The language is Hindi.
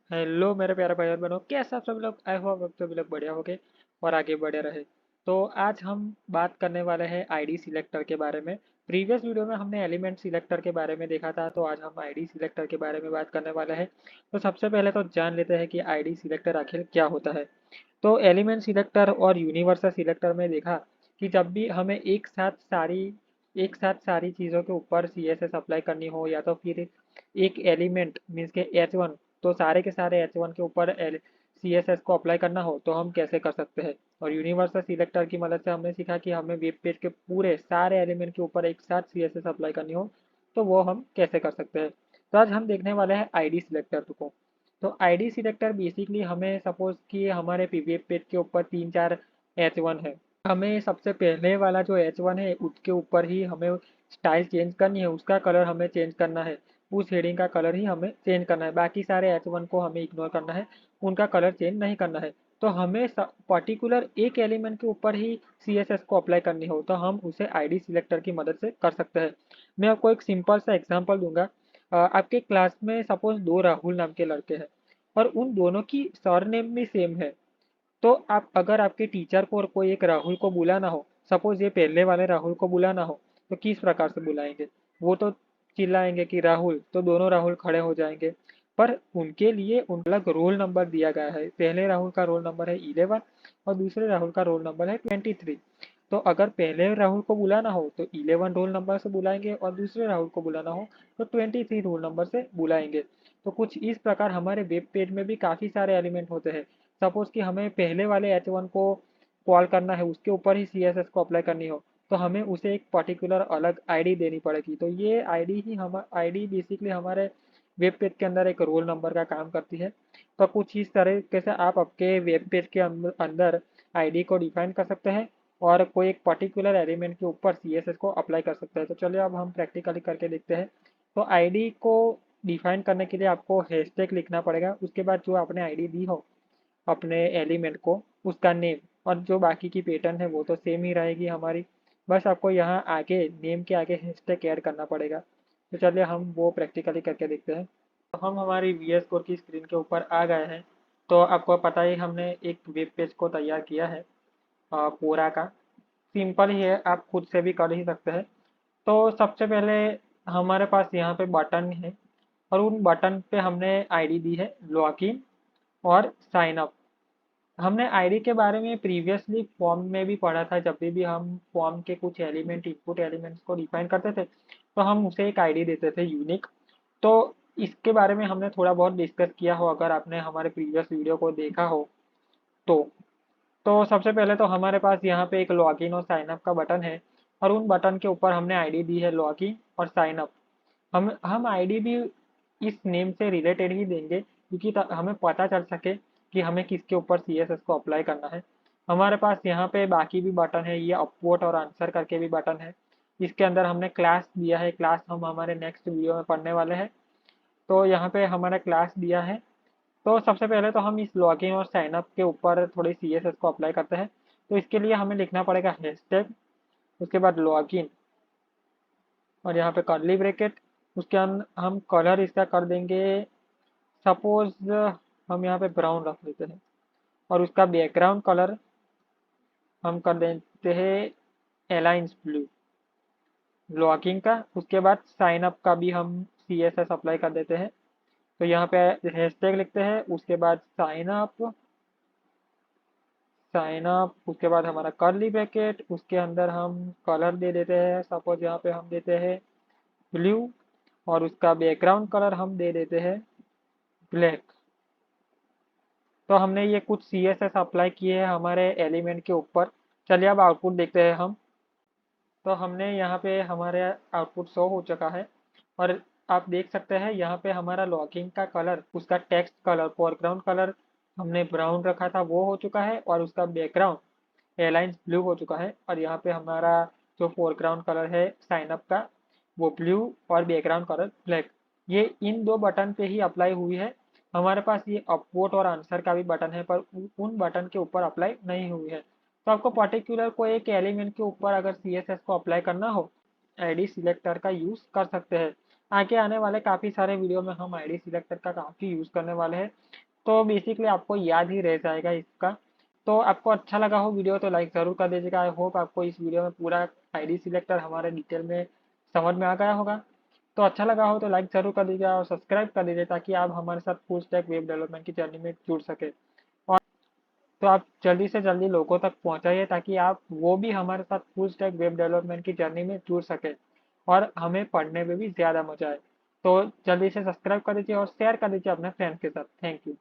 हेलो मेरे प्यारे भाई और बहनों, कैसे आप सभी लोग? आई होप आप सभी लोग बढ़िया होगे और आगे बढ़े रहे। तो आज हम बात करने वाले हैं आईडी सिलेक्टर के बारे में। प्रीवियस वीडियो में हमने एलिमेंट सिलेक्टर के बारे में देखा था, तो आज हम आईडी सिलेक्टर के बारे में बात करने वाले हैं। तो सबसे पहले तो जान लेते हैं कि आईडी सिलेक्टर आखिर क्या होता है। तो एलिमेंट सिलेक्टर और यूनिवर्सल सिलेक्टर में देखा कि जब भी हमें एक साथ सारी चीज़ों के ऊपर सीएसएस अप्लाई करनी हो, या तो फिर एक एलिमेंट मीन्स के H1, तो सारे के सारे H1 के ऊपर सीएसएस को अप्लाई करना हो तो हम कैसे कर सकते हैं। और यूनिवर्सल सिलेक्टर की मदद से हमने सीखा कि हमें वेब पेज के पूरे सारे एलिमेंट के ऊपर एक साथ सीएसएस अप्लाई करनी हो तो वो हम कैसे कर सकते हैं। तो आज हम देखने वाले हैं आईडी सिलेक्टर को। तो आईडी सिलेक्टर बेसिकली हमें सपोज कि हमारे वेब पेज के ऊपर 3-4 H1 है। हमें सबसे पहले वाला जो H1 है उसके ऊपर ही हमें स्टाइल चेंज करनी है, उसका कलर हमें चेंज करना है, उस हेडिंग का कलर ही हमें चेंज करना है। बाकी सारे H1 को हमें इग्नोर करना है, उनका कलर चेंज नहीं करना है। तो हमें पर्टिकुलर एक एलिमेंट के ऊपर ही सीएसएस को अप्लाई करनी हो तो हम उसे आईडी सिलेक्टर की मदद से कर सकते हैं। मैं आपको एक सिंपल सा एग्जांपल दूंगा। आपके क्लास में सपोज दो राहुल नाम के लड़के हैं और उन दोनों की सरनेम भी सेम है। तो आप अगर आपके टीचर को और कोई एक राहुल को बुलाना हो, सपोज ये पहले वाले राहुल को बुलाना हो, तो किस प्रकार से बुलाएंगे? वो तो चिल्लाएंगे कि राहुल, तो दोनों राहुल खड़े हो जाएंगे। पर उनके लिए उन अलग रोल नंबर दिया गया है। पहले राहुल का रोल नंबर है 11 और दूसरे राहुल का रोल नंबर है 23। तो अगर पहले राहुल को बुलाना हो तो 11 रोल नंबर से बुलाएंगे और दूसरे राहुल को बुलाना हो तो 23 रोल नंबर से बुलाएंगे। तो कुछ इस प्रकार हमारे वेब पेज में भी काफ़ी सारे एलिमेंट होते हैं। सपोज कि हमें पहले वाले H1 को कॉल करना है, उसके ऊपर ही सीएसएस को अप्लाई करनी हो तो हमें उसे एक पर्टिकुलर अलग आईडी देनी पड़ेगी। तो ये आईडी बेसिकली हमारे वेब पेज के अंदर एक रोल नंबर का काम करती है। तो कुछ इस तरीके से आप आपके वेब पेज के अंदर आईडी को डिफाइन कर सकते हैं और कोई एक पर्टिकुलर एलिमेंट के ऊपर सीएसएस को अप्लाई कर सकते हैं। तो चलिए अब हम प्रैक्टिकली करके देखते हैं। तो आईडी को डिफाइन करने के लिए आपको हैशटैग लिखना पड़ेगा, उसके बाद जो आपने आईडी दी हो अपने एलिमेंट को, उसका नेम, और जो बाकी की पैटर्न है वो तो सेम ही रहेगी हमारी। बस आपको यहाँ आगे नेम के आगे हैशटैग ऐड करना पड़ेगा। तो चलिए हम वो प्रैक्टिकली करके देखते हैं। तो हम हमारी वीएस कोड की स्क्रीन के ऊपर आ गए हैं। तो आपको पता ही हमने एक वेब पेज को तैयार किया है पूरा का। सिंपल ही है, आप खुद से भी कर ही सकते हैं। तो सबसे पहले हमारे पास यहाँ पे बटन है और उन बटन पे हमने आईडी दी है लॉगिन और साइन अप। हमने आईडी के बारे में प्रीवियसली फॉर्म में भी पढ़ा था। जब भी हम फॉर्म के कुछ एलिमेंट इनपुट एलिमेंट्स को डिफाइन करते थे तो हम उसे एक आईडी देते थे यूनिक। तो इसके बारे में हमने थोड़ा बहुत डिस्कस किया हो, अगर आपने हमारे प्रीवियस वीडियो को देखा हो तो। तो सबसे पहले तो हमारे पास यहाँ पे एक लॉगिन और साइन अप का बटन है और उन बटन के ऊपर हमने आईडी दी है लॉगिन और साइन अप। हम आईडी भी इस नेम से रिलेटेड ही देंगे क्योंकि हमें पता चल सके कि हमें किसके ऊपर सीएसएस को अप्लाई करना है। हमारे पास यहाँ पे बाकी भी बटन है, ये अपवोट और आंसर करके भी बटन है। इसके अंदर हमने क्लास दिया है, क्लास हम हमारे नेक्स्ट वीडियो में पढ़ने वाले हैं। तो यहाँ पे हमारा क्लास दिया है। तो सबसे पहले तो हम इस लॉगिन और साइन अप के ऊपर थोड़ी सीएसएस को अप्लाई करते हैं। तो इसके लिए हमें लिखना पड़ेगा हैशटैग, उसके बाद लॉगिन और यहाँ पे कर्ली ब्रैकेट। उसके हम कलर इसका कर देंगे, सपोज हम यहाँ पे ब्राउन रख लेते हैं और उसका बैकग्राउंड कलर हम कर देते हैं एलाइंस ब्लू लॉगिन का। उसके बाद साइन अप का भी हम सीएसएस अप्लाई कर देते हैं। तो यहाँ पे हैशटैग लिखते हैं, उसके बाद साइन अप उसके बाद हमारा कर्ली ब्रैकेट, उसके अंदर हम कलर दे देते हैं। सपोज यहाँ पे हम देते हैं ब्लू और उसका बैकग्राउंड कलर हम दे देते हैं ब्लैक। तो हमने ये कुछ सीएसएस अप्लाई किए हैं हमारे एलिमेंट के ऊपर। चलिए अब आउटपुट देखते हैं हम। तो हमने यहाँ पे हमारे आउटपुट शो हो चुका है और आप देख सकते हैं यहाँ पे हमारा लॉगिन का कलर, उसका टेक्स्ट कलर फोरग्राउंड कलर हमने ब्राउन रखा था वो हो चुका है और उसका बैकग्राउंड एयरलाइंस ब्लू हो चुका है। और यहाँ पे हमारा जो फोरग्राउंड कलर है साइन अप का वो ब्लू और बैकग्राउंड कलर ब्लैक, ये इन दो बटन पे ही अप्लाई हुई है। हमारे पास ये अपवोट और आंसर का भी बटन है पर उन बटन के ऊपर अप्लाई नहीं हुई है। तो आपको पर्टिकुलर कोई एक एलिमेंट के ऊपर अगर सीएसएस को अप्लाई करना हो आईडी सिलेक्टर का यूज़ कर सकते हैं। आगे आने वाले काफ़ी सारे वीडियो में हम आईडी सिलेक्टर का काफ़ी यूज़ करने वाले हैं। तो बेसिकली आपको याद ही रह जाएगा इसका। तो आपको अच्छा लगा हो वीडियो तो लाइक ज़रूर कर दीजिएगा। आई होप आपको इस वीडियो में पूरा आईडी सिलेक्टर हमारे डिटेल में समझ में आ गया होगा। तो अच्छा लगा हो तो लाइक ज़रूर कर दीजिएगा और सब्सक्राइब कर दीजिए ताकि आप हमारे साथ फुल स्टैक वेब डेवलपमेंट की जर्नी में जुड़ सके। और तो आप जल्दी से जल्दी लोगों तक पहुंचाइए ताकि आप वो भी हमारे साथ फुल स्टैक वेब डेवलपमेंट की जर्नी में जुड़ सके और हमें पढ़ने में भी ज़्यादा मजा आए। तो जल्दी से सब्सक्राइब कर दीजिए और शेयर कर दीजिए अपने फ्रेंड्स के साथ। Thank you.